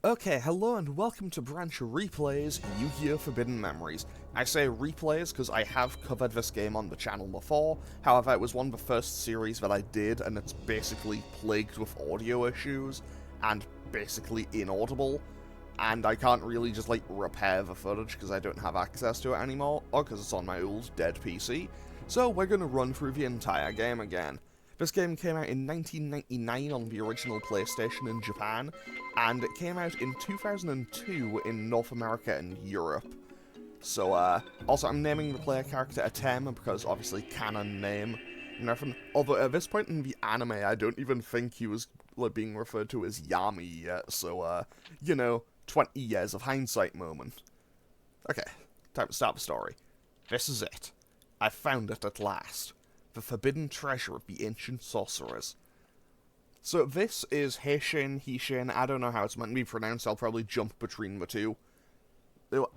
Okay, hello and welcome to Branch Replays Yu-Gi-Oh! Forbidden Memories. I say replays because I have covered this game on the channel before, however it was one of the first series that I did and it's basically plagued with audio issues and basically inaudible, and I can't really just repair the footage because I don't have access to it anymore, or because it's on my old dead PC, so we're going to run through the entire game again. This game came out in 1999 on the original PlayStation in Japan, and it came out in 2002 in North America and Europe. So, also I'm naming the player character Atem because obviously canon name and everything. Although at this point in the anime, I don't even think he was being referred to as Yami yet, so, 20 years of hindsight moment. Okay, time to start the story. This is it. I found it at last. The forbidden treasure of the ancient sorcerers. So this is Heishin, I don't know how it's meant to be pronounced, I'll probably jump between the two.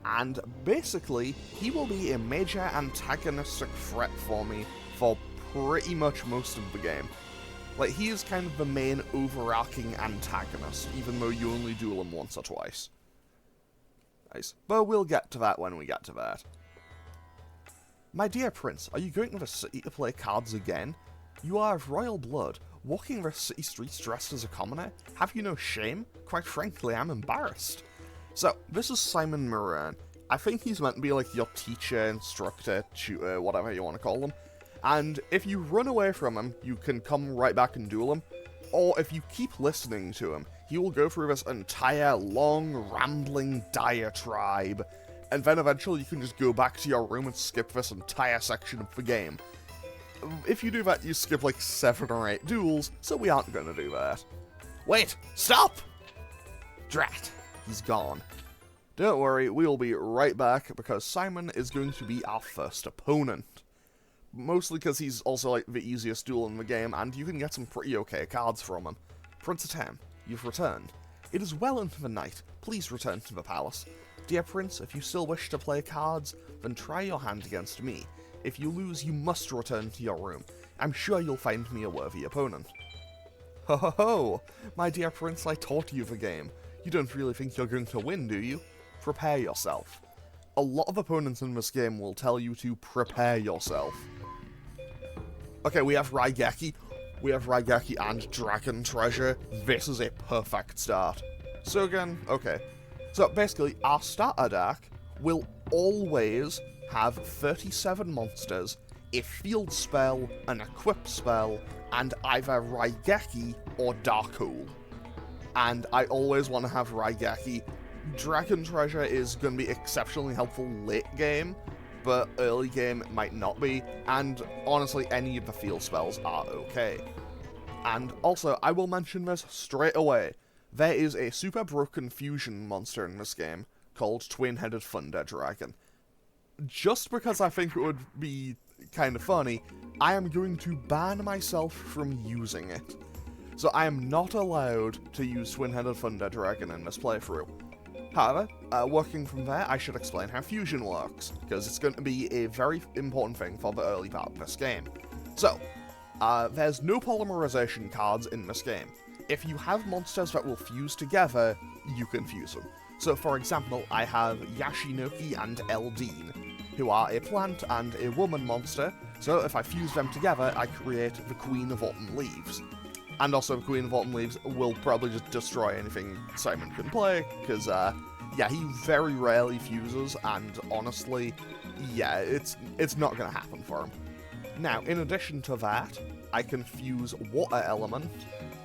And basically, he will be a major antagonistic threat for me for pretty much most of the game. He is kind of the main overarching antagonist, even though you only duel him once or twice. Nice. But we'll get to that when we get to that. My dear prince, are you going to the city to play cards again? You are of royal blood, walking the city streets dressed as a commoner? Have you no shame? Quite frankly, I'm embarrassed. So, this is Simon Moran. I think he's meant to be your teacher, instructor, tutor, whatever you want to call him. And if you run away from him, you can come right back and duel him. Or if you keep listening to him, he will go through this entire long, rambling diatribe. And then eventually you can just go back to your room and skip this entire section of the game. If you do that, you skip 7 or 8 duels, so we aren't going to do that. Wait! Stop! Drat. He's gone. Don't worry, we'll be right back, because Simon is going to be our first opponent. Mostly because he's also the easiest duel in the game, and you can get some pretty okay cards from him. Prince Atem, you've returned. It is well into the night. Please return to the palace. Dear Prince, if you still wish to play cards, then try your hand against me. If you lose, you must return to your room. I'm sure you'll find me a worthy opponent. Ho ho ho! My dear Prince, I taught you the game. You don't really think you're going to win, do you? Prepare yourself. A lot of opponents in this game will tell you to prepare yourself. Okay, we have Raigeki. We have Raigeki and Dragon Treasure. This is a perfect start. So again, okay. So basically, our starter deck will always have 37 monsters, a field spell, an equip spell, and either Raigeki or Darkhold. And I always want to have Raigeki. Dragon Treasure is going to be exceptionally helpful late game, but early game it might not be, and honestly any of the field spells are okay. And also, I will mention this straight away. There is a super broken fusion monster in this game called Twin-Headed Thunder Dragon. Just because I think it would be kind of funny, I am going to ban myself from using it. So I am not allowed to use Twin-Headed Thunder Dragon in this playthrough. However, working from there, I should explain how fusion works, because it's going to be a very important thing for the early part of this game. So, there's no polymerization cards in this game. If you have monsters that will fuse together, you can fuse them. So for example, I have Yashinoki and Eldine, who are a plant and a woman monster, so if I fuse them together, I create the Queen of Autumn Leaves. And also the Queen of Autumn Leaves will probably just destroy anything Simon can play, because, yeah, he very rarely fuses, and honestly, yeah, it's not gonna happen for him. Now, in addition to that, I can fuse Water Element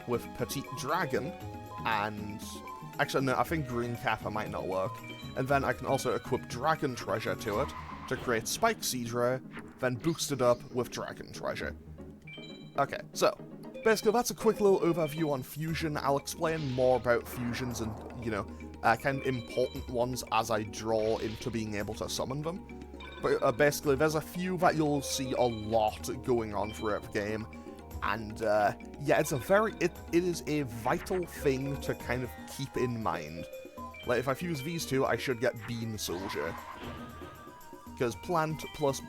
with Petite Dragon, and actually no, I think Green Kappa might not work, and then I can also equip Dragon Treasure to it to create Spike Seadra, then boost it up with Dragon Treasure. Okay, so basically that's a quick little overview on fusion. I'll explain more about fusions and, kind of important ones as I draw into being able to summon them. But basically there's a few that you'll see a lot going on throughout the game. And, yeah, it is a vital thing to kind of keep in mind. If I fuse these two, I should get Bean Soldier. Because plant plus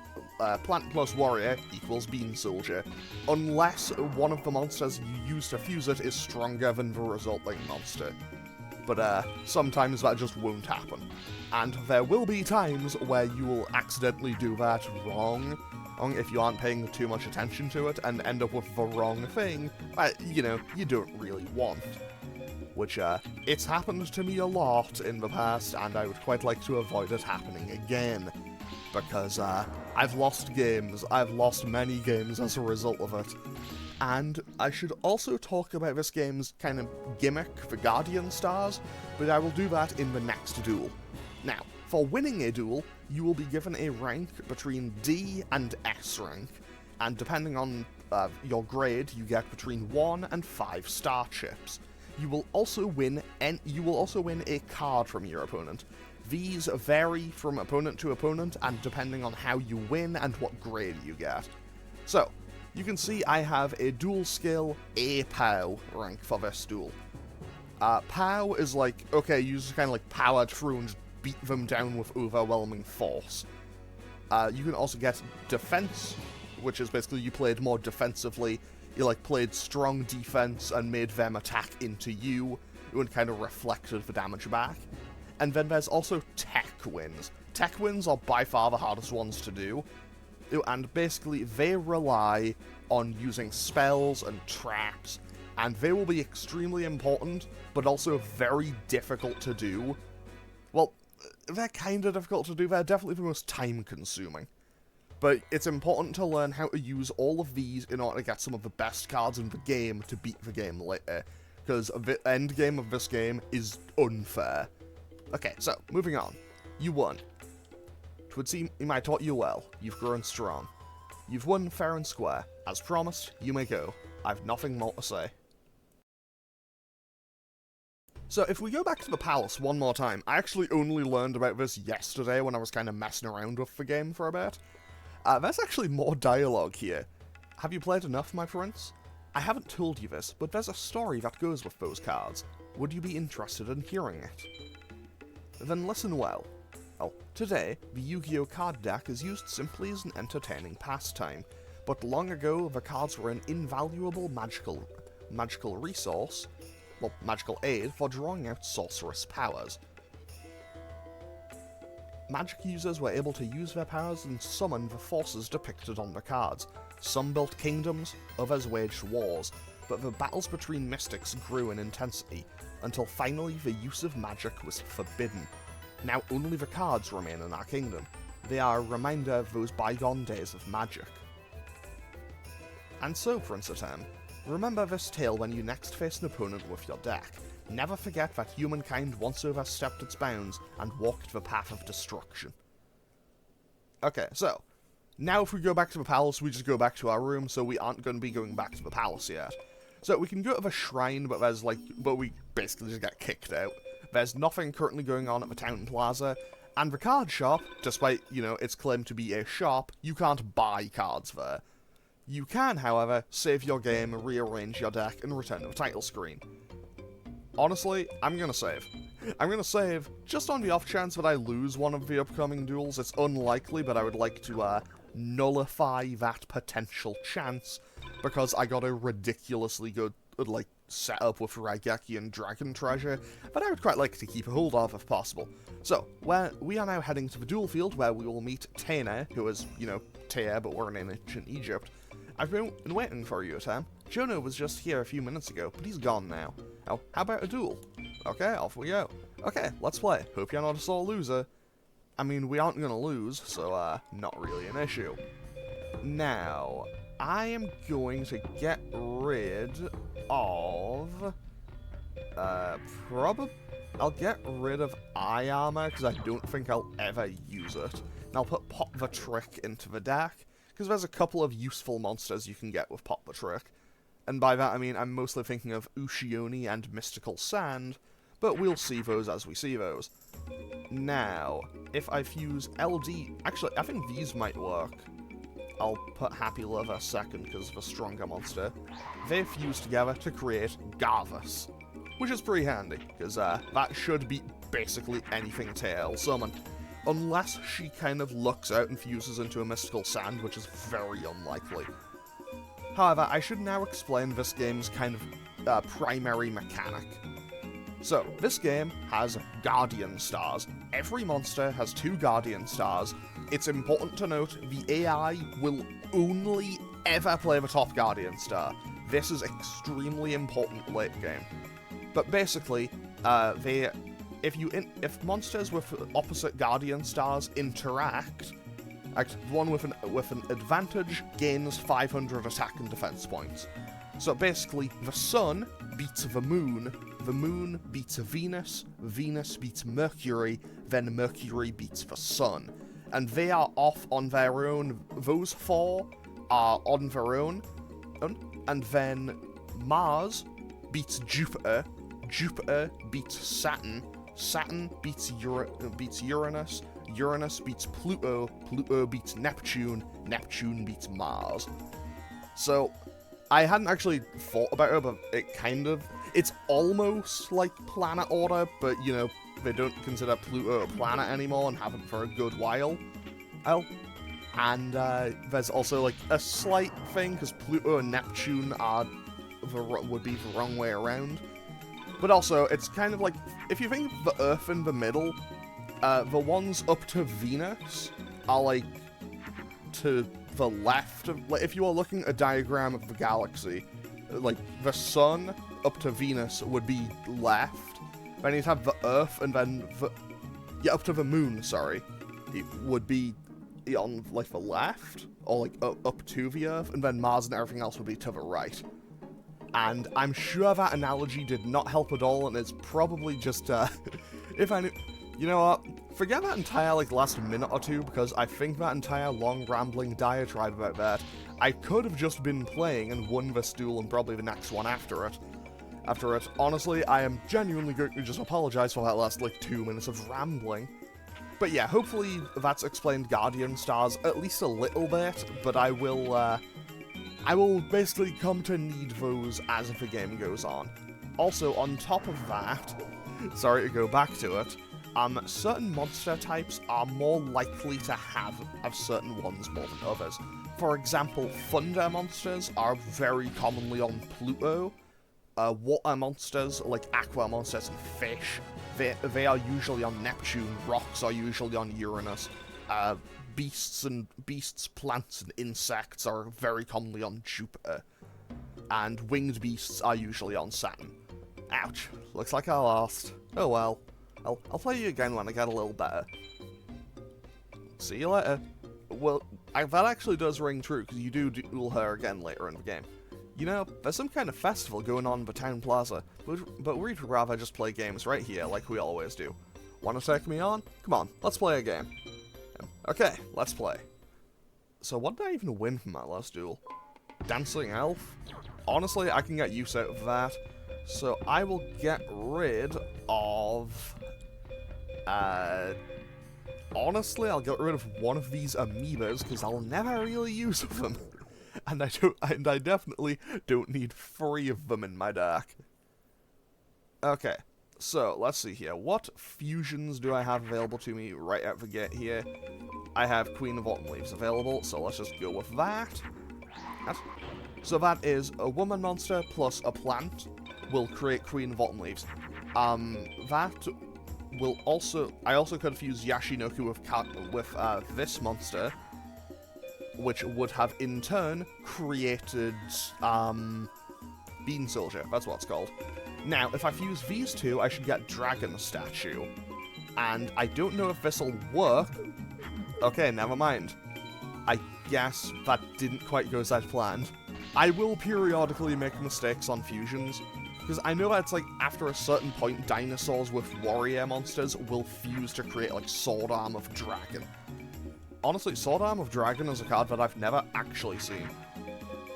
warrior equals Bean Soldier. Unless one of the monsters you use to fuse it is stronger than the resulting monster. but sometimes that just won't happen. And there will be times where you will accidentally do that wrong if you aren't paying too much attention to it and end up with the wrong thing that, you know, you don't really want. Which, it's happened to me a lot in the past, and I would quite like to avoid it happening again. Because, I've lost games. I've lost many games as a result of it. And I should also talk about this game's kind of gimmick, the Guardian Stars, but I will do that in the next duel. Now, for winning a duel, you will be given a rank between D and S rank, and depending on your grade, you get between 1 and 5 star chips. You will also win a card from your opponent. These vary from opponent to opponent, and depending on how you win and what grade you get. So, you can see I have a dual skill A POW rank for this duel. POW is like, okay, you just kind of like power through and beat them down with overwhelming force. You can also get defense, which is basically you played more defensively. You like played strong defense and made them attack into you, and kind of reflected the damage back. And then there's also tech wins. Tech wins are by far the hardest ones to do, and basically they rely on using spells and traps, and they will be extremely important, but also very difficult to do. Well, they're kind of difficult to do, they're definitely the most time-consuming. But it's important to learn how to use all of these in order to get some of the best cards in the game to beat the game later, because the end game of this game is unfair. Okay, so, moving on. You won. 'Twould seem I taught you well. You've grown strong. You've won fair and square. As promised, you may go. I've nothing more to say. So if we go back to the palace one more time, I actually only learned about this yesterday when I was kind of messing around with the game for a bit. There's actually more dialogue here. Have you played enough, my friends? I haven't told you this, but there's a story that goes with those cards. Would you be interested in hearing it? Then listen well. Well, today, the Yu-Gi-Oh! Card deck is used simply as an entertaining pastime, but long ago the cards were an invaluable magical resource, well, magical aid for drawing out sorcerous powers. Magic users were able to use their powers and summon the forces depicted on the cards. Some built kingdoms, others waged wars, but the battles between mystics grew in intensity, until finally the use of magic was forbidden. Now only the cards remain in our kingdom. They are a reminder of those bygone days of magic. And so, Prince Atem, remember this tale when you next face an opponent with your deck. Never forget that humankind once overstepped its bounds and walked the path of destruction. Okay, so, now if we go back to the palace, we just go back to our room, so we aren't going to be going back to the palace yet. So we can go to the shrine, but we basically just get kicked out. There's nothing currently going on at the town plaza, and the card shop, despite, you know, its claim to be a shop, you can't buy cards there. You can, however, save your game, rearrange your deck, and return to the title screen. Honestly, I'm gonna save. I'm gonna save just on the off chance that I lose one of the upcoming duels. It's unlikely, but I would like to nullify that potential chance, because I got a ridiculously good, setup with Raigeki and Dragon Treasure that I would quite like to keep a hold of if possible. So, we are now heading to the duel field where we will meet Tene, who is, you know, Tea, but we're in ancient Egypt. I've been waiting for you, Tam. Jono was just here a few minutes ago, but he's gone now. Oh, how about a duel? Okay, off we go. Okay, let's play. Hope you're not a sore loser. I mean, we aren't gonna lose, so, not really an issue. Now, I am going to get rid of... I'll get rid of eye armor, because I don't think I'll ever use it. And I'll put Pop the Trick into the deck, because there's a couple of useful monsters you can get with Pop the Trick. And by that I mean I'm mostly thinking of Ushioni and Mystical Sand, but we'll see those as we see those. Now, if I fuse LD... Actually, I think these might work. I'll put Happy Lover second because of a stronger monster. They fuse together to create Garvus, which is pretty handy, because that should beat basically anything Tail summon. Unless she kind of lucks out and fuses into a Mystical Sand, which is very unlikely. However, I should now explain this game's kind of primary mechanic. So, this game has Guardian Stars. Every monster has 2 Guardian Stars. It's important to note, the AI will only ever play the top Guardian Star. This is extremely important late game. But basically, if monsters with opposite Guardian Stars interact, like one with an advantage gains 500 attack and defense points. So basically, the Sun beats the Moon beats Venus, Venus beats Mercury, then Mercury beats the Sun. And they are off on their own, those 4 are on their own, and then Mars beats Jupiter, Jupiter beats Saturn, Saturn beats Uranus, Uranus beats Pluto, Pluto beats Neptune, Neptune beats Mars. So, I hadn't actually thought about it, but it's almost like planet order, but, you know, they don't consider Pluto a planet anymore and haven't for a good while. And there's also, like, a slight thing, because Pluto and Neptune would be the wrong way around. But also, it's kind of like, if you think of the Earth in the middle, the ones up to Venus are, like, to the left of, like, if you are looking at a diagram of the galaxy, like, the Sun up to Venus would be left, then you'd have the Earth, and then up to the Moon, sorry, it would be on, like, the left, or, like, up to the Earth, and then Mars and everything else would be to the right. And I'm sure that analogy did not help at all, and it's probably just, if I knew, you know what, forget that entire, like, last minute or two, because I think that entire long, rambling diatribe about that, I could have just been playing and won this duel and probably the next one after it. Honestly, I am genuinely going to just apologize for that last, like, 2 minutes of rambling. But yeah, hopefully that's explained Guardian Stars at least a little bit, but I will basically come to need those as the game goes on. Also, on top of that, sorry to go back to it, certain monster types are more likely to have certain ones more than others. For example, thunder monsters are very commonly on Pluto. Water monsters, like aqua monsters and fish, they are usually on Neptune. Rocks are usually on Uranus. Beasts, plants, and insects are very commonly on Jupiter. And winged beasts are usually on Saturn. Ouch. Looks like I lost. Oh well. I'll play you again when I get a little better. See you later. Well, that actually does ring true, because you do duel her again later in the game. You know, there's some kind of festival going on in the town plaza, but we'd rather just play games right here, like we always do. Wanna take me on? Come on, let's play a game. Okay, let's play. So what did I even win from that last duel? Dancing Elf? Honestly, I can get use out of that. So I will get rid of... honestly, I'll get rid of one of these amoebas, because I'll never really use them. And I definitely don't need 3 of them in my deck. Okay, so let's see here. What fusions do I have available to me right out the gate here? I have Queen of Autumn Leaves available, so let's just go with that. So that is a woman monster plus a plant will create Queen of Autumn Leaves. That will also... I also could fuse Yashinoku with this monster, which would have in turn created Bean Soldier. That's what it's called. Now, if I fuse these two, I should get Dragon Statue. And I don't know if this'll work. Okay, never mind. I guess that didn't quite go as I'd planned. I will periodically make mistakes on fusions, because I know that's like, after a certain point, dinosaurs with warrior monsters will fuse to create, like, Sword Arm of Dragon. Honestly, Sword Arm of Dragon is a card that I've never actually seen.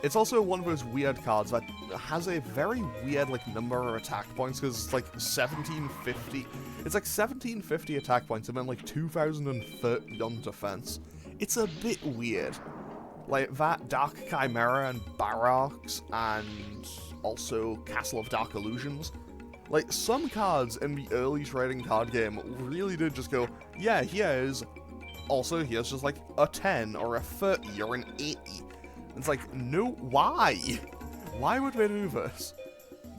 It's also one of those weird cards that has a very weird, like, number of attack points, because it's like 1750. It's like 1750 attack points and then like 2030 on defense. It's a bit weird. Like that, Dark Chimera and Barracks, and also Castle of Dark Illusions. Like, some cards in the early trading card game really did just go, yeah, here's just like a 10 or a 30 or an 80. It's like, no, why? Why would they do this?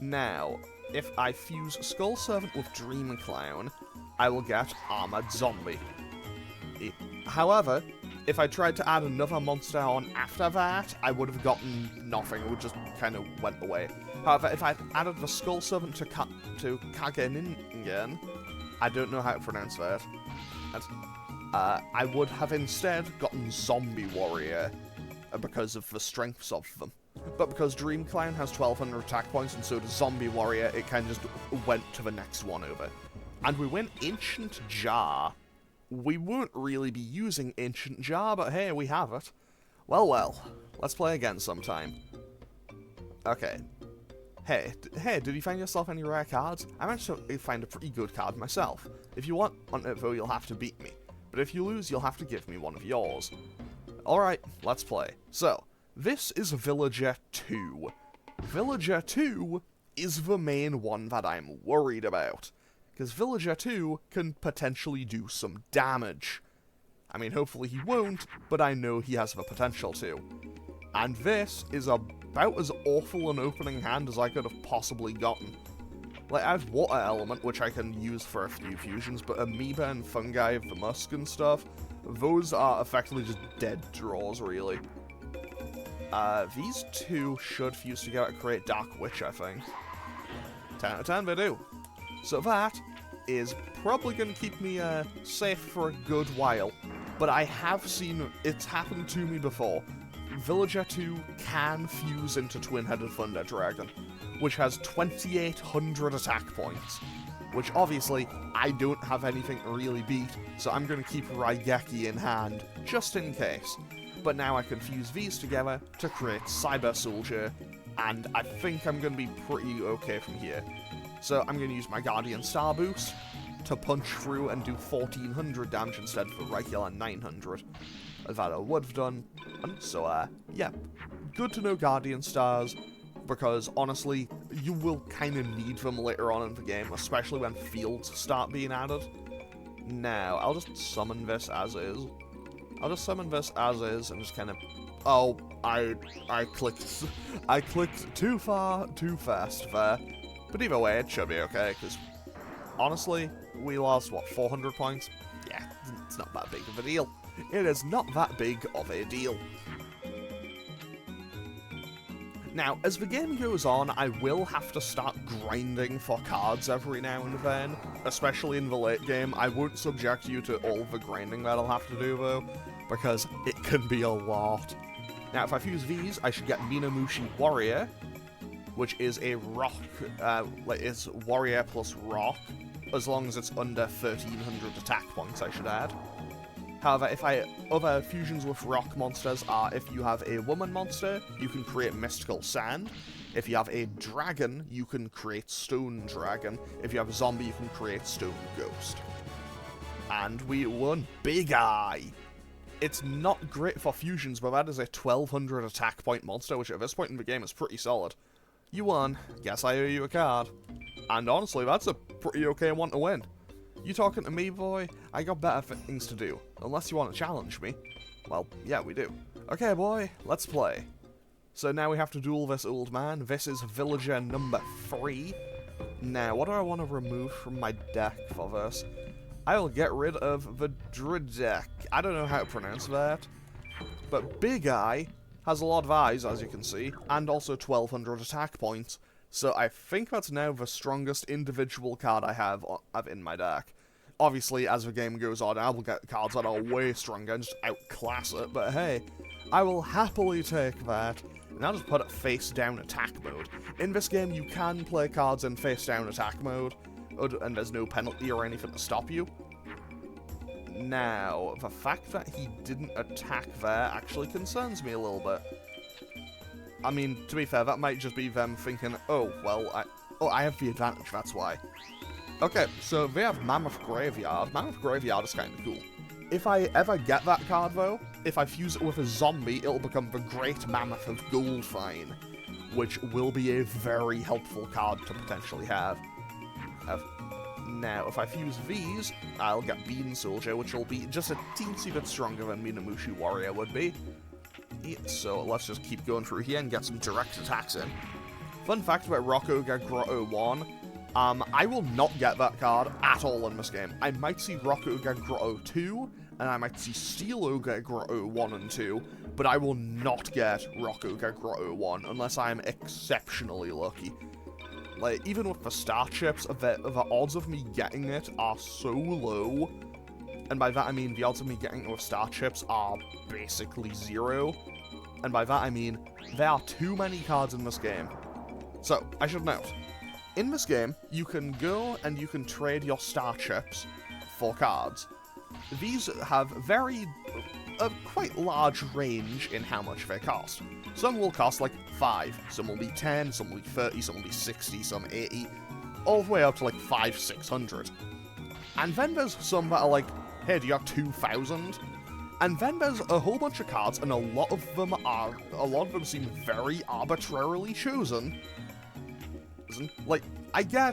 Now, if I fuse Skull Servant with Dream Clown, I will get Armored Zombie. However, if I tried to add another monster on after that, I would have gotten nothing. It would just kind of went away. However, if I added the Skull Servant to Kageningen, I don't know how to pronounce that, I would have instead gotten Zombie Warrior because of the strengths of them. But because Dream Clown has 1200 attack points and so does Zombie Warrior, it kind of just went to the next one over. And we win Ancient Jar. We won't really be using Ancient Jar, but hey, we have it. Well, let's play again sometime. Okay. Hey, did you find yourself any rare cards? I managed to find a pretty good card myself. If you want on it though, you'll have to beat me. But if you lose, you'll have to give me one of yours. Alright, let's play. So, this is Villager 2. Villager 2 is the main one that I'm worried about. Because Villager 2 can potentially do some damage. I mean, hopefully he won't, but I know he has the potential to. And this is about as awful an opening hand as I could have possibly gotten. Like, I have Water Element, which I can use for a few fusions, but Amoeba and Fungi of the Musk and stuff, those are effectively just dead draws, really. These two should fuse together to create Dark Witch, I think. 10 out of 10 they do. So that is probably going to keep me safe for a good while. But I have seen it's happened to me before. Villager 2 can fuse into Twin-Headed Thunder Dragon, which has 2800 attack points. Which obviously I don't have anything to really beat, so I'm going to keep Raigeki in hand, just in case. But now I can fuse these together to create Cyber Soldier, and I think I'm going to be pretty okay from here. So I'm going to use my Guardian Star Boost to punch through and do 1400 damage instead of the regular 900 that I would have done. And so, yeah, good to know Guardian Stars, because honestly, you will kind of need them later on in the game, especially when fields start being added. Now, I'll just summon this as is. I'll just summon this as is and just kind of... Oh, I clicked too far, too fast there. But either way, it should be okay, because honestly, we lost, what, 400 points? Yeah, it's not that big of a deal. It is not that big of a deal. Now, as the game goes on, I will have to start grinding for cards every now and then, especially in the late game. I won't subject you to all the grinding that I'll have to do, though, because it can be a lot. Now, if I fuse these, I should get Minamushi Warrior, which is a rock, it's Warrior plus Rock, as long as it's under 1300 attack points, I should add. However, other fusions with rock monsters are if you have a woman monster, you can create Mystical Sand. If you have a dragon, you can create Stone Dragon. If you have a zombie, you can create Stone Ghost. And we won Big Eye. It's not great for fusions, but that is a 1200 attack point monster, which at this point in the game is pretty solid. You won. Guess I owe you a card. And honestly, that's a pretty okay one to win. You talking to me, boy? I got better things to do. Unless you want to challenge me. Well, yeah, we do. Okay, boy, let's play. So now we have to duel this old man. This is villager number 3. Now, what do I want to remove from my deck for this? I will get rid of the Dridek. I don't know how to pronounce that. But Big Eye has a lot of eyes, as you can see, and also 1200 attack points. So I think that's now the strongest individual card I have in my deck. Obviously, as the game goes on, I will get cards that are way stronger and just outclass it, but hey, I will happily take that. And I'll just put it face down attack mode. In this game, you can play cards in face down attack mode, and there's no penalty or anything to stop you. Now, the fact that he didn't attack there actually concerns me a little bit. I mean, to be fair, that might just be them thinking, oh, well, I have the advantage, that's why. Okay, so they have Mammoth Graveyard. Mammoth Graveyard is kind of cool. If I ever get that card, though, if I fuse it with a zombie, it'll become the Great Mammoth of Goldfine, which will be a very helpful card to potentially have. Now, if I fuse these, I'll get Bean Soldier, which will be just a teensy bit stronger than Minamushi Warrior would be. So let's just keep going through here and get some direct attacks in. Fun fact about Rock Ogre Grotto 1, I will not get that card at all in this game. I might see Rock Ogre Grotto 2, and I might see Steel Ogre Grotto 1 and 2, but I will not get Rock Ogre Grotto 1 unless I am exceptionally lucky. Like, even with the star chips, the odds of me getting it are so low, and by that I mean the odds of me getting it with star chips are basically 0, and by that I mean there are too many cards in this game. So, I should note, in this game, you can go and you can trade your star chips for cards. These have a quite large range in how much they cost. Some will cost like 5, some will be 10, some will be 30, some will be 60, some 80, all the way up to like 500-600. And then there's some that are like, hey, do you have 2,000? And then there's a whole bunch of cards, and a lot of them seem very arbitrarily chosen. Like, okay,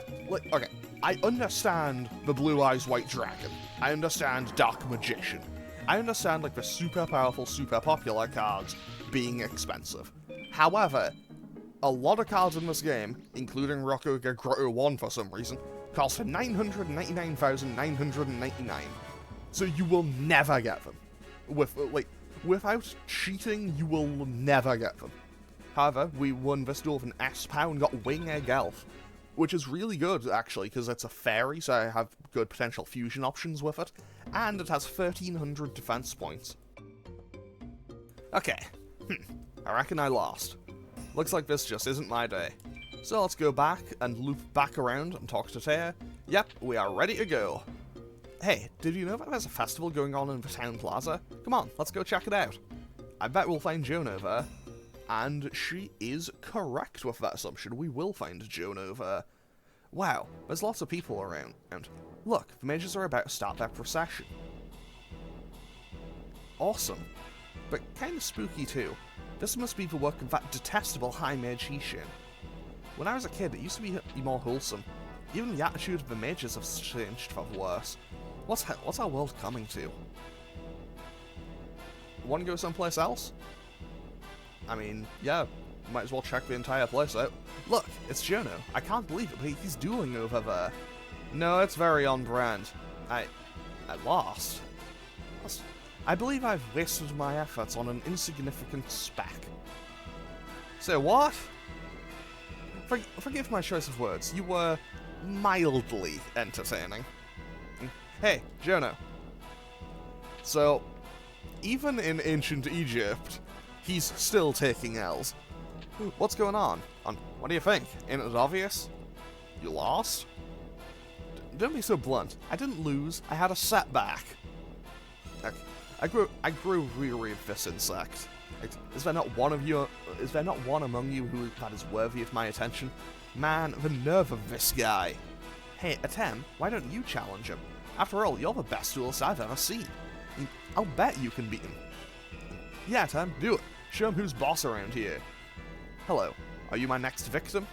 I understand the Blue Eyes White Dragon. I understand Dark Magician. I understand, like, the super powerful, super popular cards being expensive. However, a lot of cards in this game, including Rock Ogre Grotto 1 for some reason, cost 999,999. So you will never get them. Without cheating, you will never get them. However, we won this duel with an S-POW and got Wing Egg Elf, which is really good, actually, because it's a fairy, so I have good potential fusion options with it, and it has 1,300 defense points. Okay, I reckon I lost. Looks like this just isn't my day. So let's go back and loop back around and talk to Taya. Yep, we are ready to go. Hey, did you know that there's a festival going on in the town plaza? Come on, let's go check it out. I bet we'll find Jono there. And she is correct with that assumption. We will find Jono there. Wow, there's lots of people around. Look, the mages are about to start their procession. Awesome. But kind of spooky too. This must be the work of that detestable High Mage Hishin. When I was a kid, it used to be more wholesome. Even the attitude of the mages have changed for the worse. What's our world coming to? Want to go someplace else? I mean, yeah, might as well check the entire place out. Look, it's Jono. I can't believe it, but he's dueling over there. No, it's very on brand. I lost. I believe I've wasted my efforts on an insignificant speck. So what? Forgive my choice of words. You were mildly entertaining. Hey, Jono. So, even in ancient Egypt, he's still taking L's. What's going on? What do you think? Ain't it obvious? You lost? Don't be so blunt. I didn't lose. I had a setback. I grew weary of this insect. Is there not one among you that is worthy of my attention? Man, the nerve of this guy. Hey, Atem, why don't you challenge him? After all, you're the best duelist I've ever seen. I'll bet you can beat him. Yeah, Atem, do it. Show him who's boss around here. Hello, are you my next victim?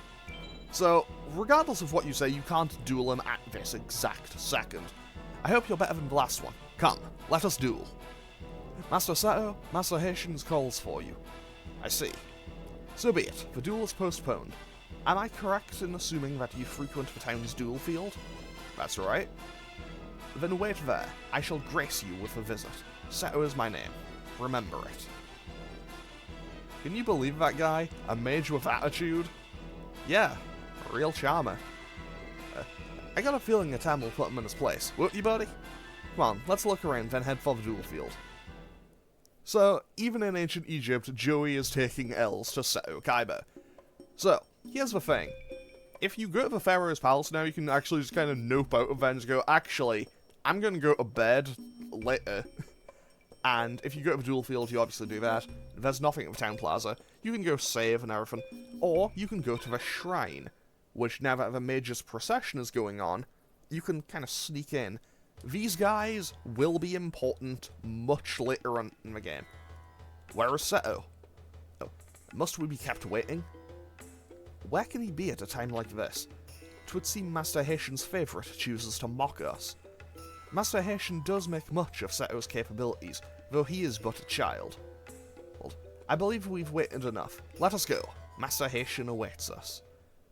So, regardless of what you say, you can't duel him at this exact second. I hope you're better than the last one. Come, let us duel. Master Sato, Master Haitian's calls for you. I see. So be it, the duel is postponed. Am I correct in assuming that you frequent the town's duel field? That's right. Then wait there. I shall grace you with a visit. Sato is my name. Remember it. Can you believe that guy? A mage with attitude? Yeah, a real charmer. I got a feeling Atam will put him in his place. Won't you, buddy? Come on, let's look around, then head for the duel field. So, even in ancient Egypt, Joey is taking L's to Seto Kaiba. So, here's the thing. If you go to the Pharaoh's Palace now, you can actually just kind of nope out of there and just go, actually, I'm going to go to bed later. And if you go to the duel field, you obviously do that. There's nothing at the town plaza. You can go save and everything. Or you can go to the shrine, which now that the mage's procession is going on, you can kind of sneak in. These guys will be important much later on in the game. Where is Seto? Oh, must we be kept waiting? Where can he be at a time like this? 'Twould seem Master Haitian's favourite chooses to mock us. Master Haitian does make much of Seto's capabilities, though he is but a child. Well, I believe we've waited enough. Let us go. Master Haitian awaits us.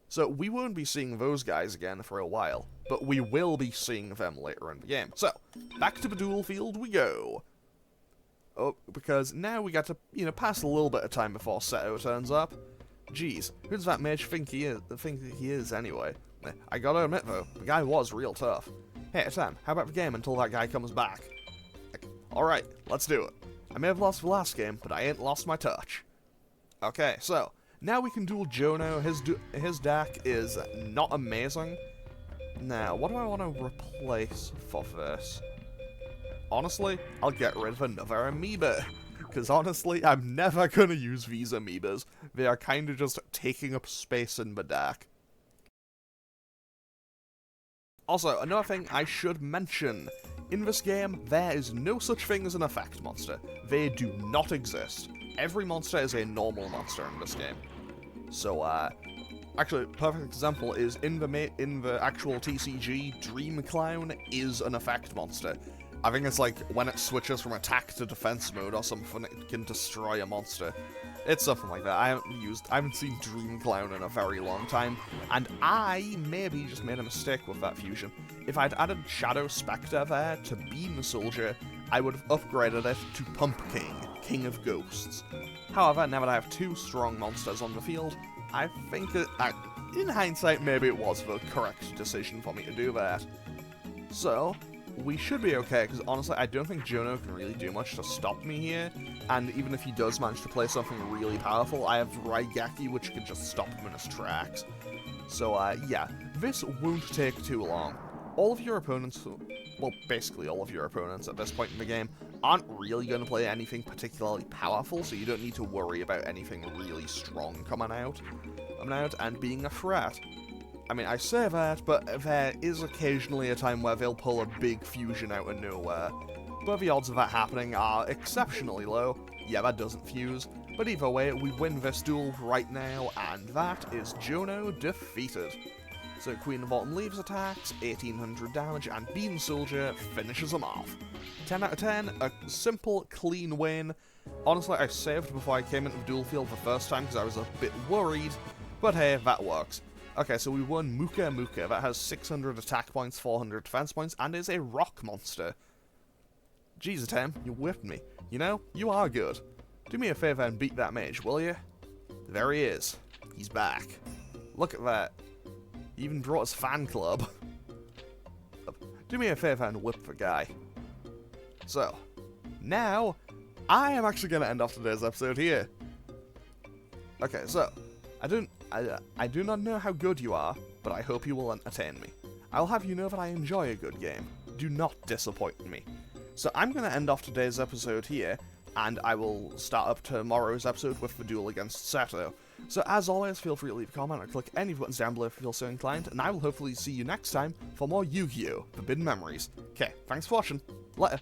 So we won't be seeing those guys again for a while, but we will be seeing them later in the game. So, back to the duel field we go. Oh, because now we got to, pass a little bit of time before Seto turns up. Jeez, who does that mage think he is anyway? I gotta admit though, the guy was real tough. Hey Sam, how about the game until that guy comes back? Alright, let's do it. I may have lost the last game, but I ain't lost my touch. Okay, so, now we can duel Jono. His deck is not amazing. Now, what do I want to replace for this? Honestly, I'll get rid of another amoeba. Because honestly, I'm never going to use these amoebas. They are kind of just taking up space in the deck. Also, another thing I should mention. In this game, there is no such thing as an effect monster. They do not exist. Every monster is a normal monster in this game. So, actually, a perfect example is in the actual TCG, Dream Clown is an effect monster. I think it's like when it switches from attack to defense mode or something, it can destroy a monster. It's something like that. I haven't seen Dream Clown in a very long time, and I maybe just made a mistake with that fusion. If I'd added Shadow Spectre there to Beam Soldier, I would have upgraded it to Pump King, King of Ghosts. However, now that I have two strong monsters on the field, I think that, in hindsight, maybe it was the correct decision for me to do that. So, we should be okay, because honestly, I don't think Jono can really do much to stop me here, and even if he does manage to play something really powerful, I have Raigeki, which could just stop him in his tracks. So, yeah, this won't take too long. All of your opponents, well, basically all of your opponents at this point in the game, aren't really going to play anything particularly powerful, so you don't need to worry about anything really strong coming out and being a threat. I mean, I say that, but there is occasionally a time where they'll pull a big fusion out of nowhere. But the odds of that happening are exceptionally low. Yeah, that doesn't fuse. But either way, we win this duel right now, and that is Jono defeated. So Queen of Autumn Leaves attacks, 1800 damage, and Bean Soldier finishes them off. 10 out of 10, a simple, clean win. Honestly, I saved before I came into the duel field the first time because I was a bit worried, but hey, that works. Okay, so we won Muka Muka. That has 600 attack points, 400 defense points, and is a rock monster. Jesus, Tim, you whipped me. You know, you are good. Do me a favor and beat that mage, will you? There he is. He's back. Look at that. He even brought his fan club. Do me a favor and whip the guy. So, now, I am actually going to end off today's episode here. Okay, so, I do not know how good you are, but I hope you will entertain me. I'll have you know that I enjoy a good game. Do not disappoint me. So I'm going to end off today's episode here, and I will start up tomorrow's episode with the duel against Seto. So as always, feel free to leave a comment or click any buttons down below if you feel so inclined, and I will hopefully see you next time for more Yu-Gi-Oh! Forbidden Memories. Okay, thanks for watching. Later.